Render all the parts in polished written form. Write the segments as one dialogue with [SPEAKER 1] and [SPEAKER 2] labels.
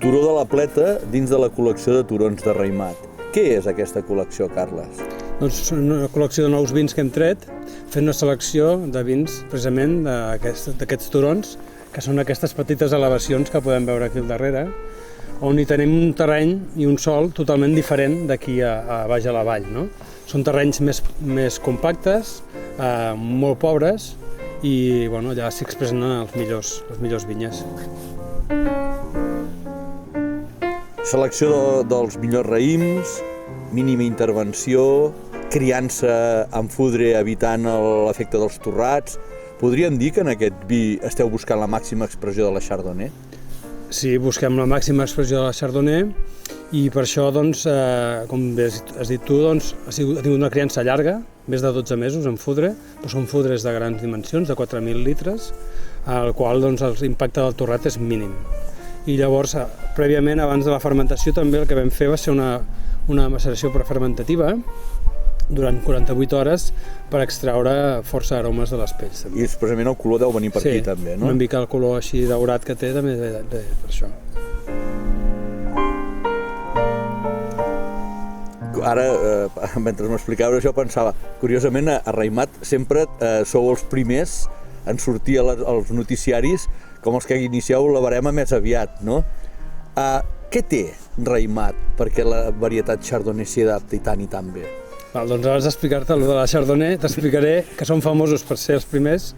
[SPEAKER 1] Turó de la Pleta dins de la col·lecció de turons de Raïmat. Què és aquesta col·lecció, Carles?
[SPEAKER 2] Doncs és una col·lecció de nous vins que hem tret, fent una selecció de vins precisament d'aquests turons, que són aquestes petites elevacions que podem veure aquí al darrere, on hi tenim un terreny i un sòl totalment diferent d'aquí a baix a la vall, no? Són terrenys més compactes, molt pobres, i bueno, allà s'expressen les millors vinyes.
[SPEAKER 1] Selecció dels millors raïms, mínima intervenció, criança amb fudre evitant l'efecte dels torrats. Podríem dir que en aquest vi esteu buscant la màxima expressió de la Chardonnay?
[SPEAKER 2] Sí, busquem la màxima expressió de la Chardonnay i per això, doncs, com bé has dit tu, doncs, ha tingut una criança llarga, més de 12 mesos en fudre, però són fudres de grans dimensions, de 4.000 litres, al qual doncs, l'impacte del torrat és mínim. I llavors, prèviament, abans de la fermentació, també el que vam fer va ser una maceració prefermentativa durant 48 hores per extraure força aromes de les pells.
[SPEAKER 1] I precisament el color deu venir per aquí també, no?
[SPEAKER 2] Sí, una mica el color així daurat que té també ve per això.
[SPEAKER 1] Ara, mentre m'explicaves això, pensava, curiosament, a Raïmat sempre sou els primers en sortir als noticiaris com els que inicieu la barema més aviat, no? Què té Raïmat perquè la varietat Chardonnay s'hi adapta i tan bé?
[SPEAKER 2] Doncs abans d'explicar-te allò de la Chardonnay, t'explicaré que són famosos per ser els primers,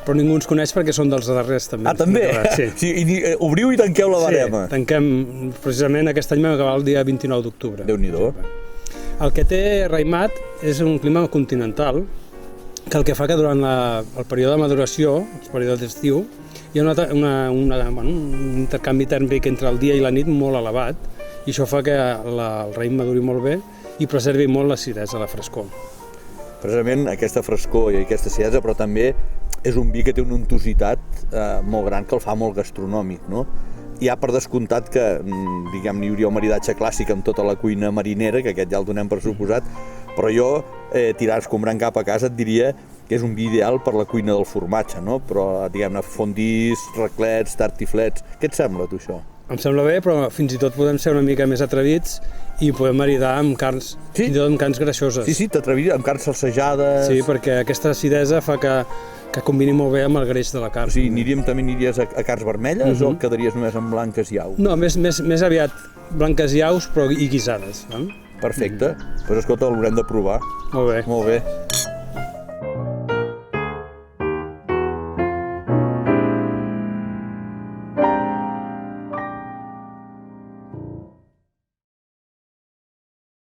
[SPEAKER 2] però ningú ens coneix perquè són dels darrers també.
[SPEAKER 1] Ah, també? Sí. Obriu i tanqueu la barema.
[SPEAKER 2] Sí, tanquem, precisament aquest any vam acabar el dia 29 d'octubre.
[SPEAKER 1] Déu-n'hi-do.
[SPEAKER 2] El que té Raïmat és un clima continental, que el que fa que durant el període de maduració, el període d'estiu, hi ha un intercanvi tèrmic entre el dia i la nit molt elevat, i això fa que el raïm maduri molt bé i preservi molt l'acidesa, la frescor.
[SPEAKER 1] Precisament aquesta frescor i aquesta acidesa, però també és un vi que té una untositat molt gran que el fa molt gastronòmic, no? Hi ha per descomptat que, diguem-ne, hi hauria un maridatge clàssic amb tota la cuina marinera, que aquest ja el donem per suposat, però jo, tirant escombrant cap a casa, et diria que és un vi ideal per la cuina del formatge, no? Però, diguem-ne, fondis, raclets, tartiflets... Què et sembla, tu, això?
[SPEAKER 2] Em sembla bé, però fins i tot podem ser una mica més atrevits i podem maridar amb carns, fins i tot amb carns greixoses.
[SPEAKER 1] Sí, t'atreviries amb carns salsejades...
[SPEAKER 2] Sí, perquè aquesta acidesa fa que combini molt bé amb el greix de la carn.
[SPEAKER 1] O sigui, també aniries a carns vermelles o quedaries només amb blanques i aus?
[SPEAKER 2] No, més aviat blanques i aus, però i guisades.
[SPEAKER 1] Perfecte. Doncs escolta, l'haurem de provar.
[SPEAKER 2] Molt bé.
[SPEAKER 1] Molt bé.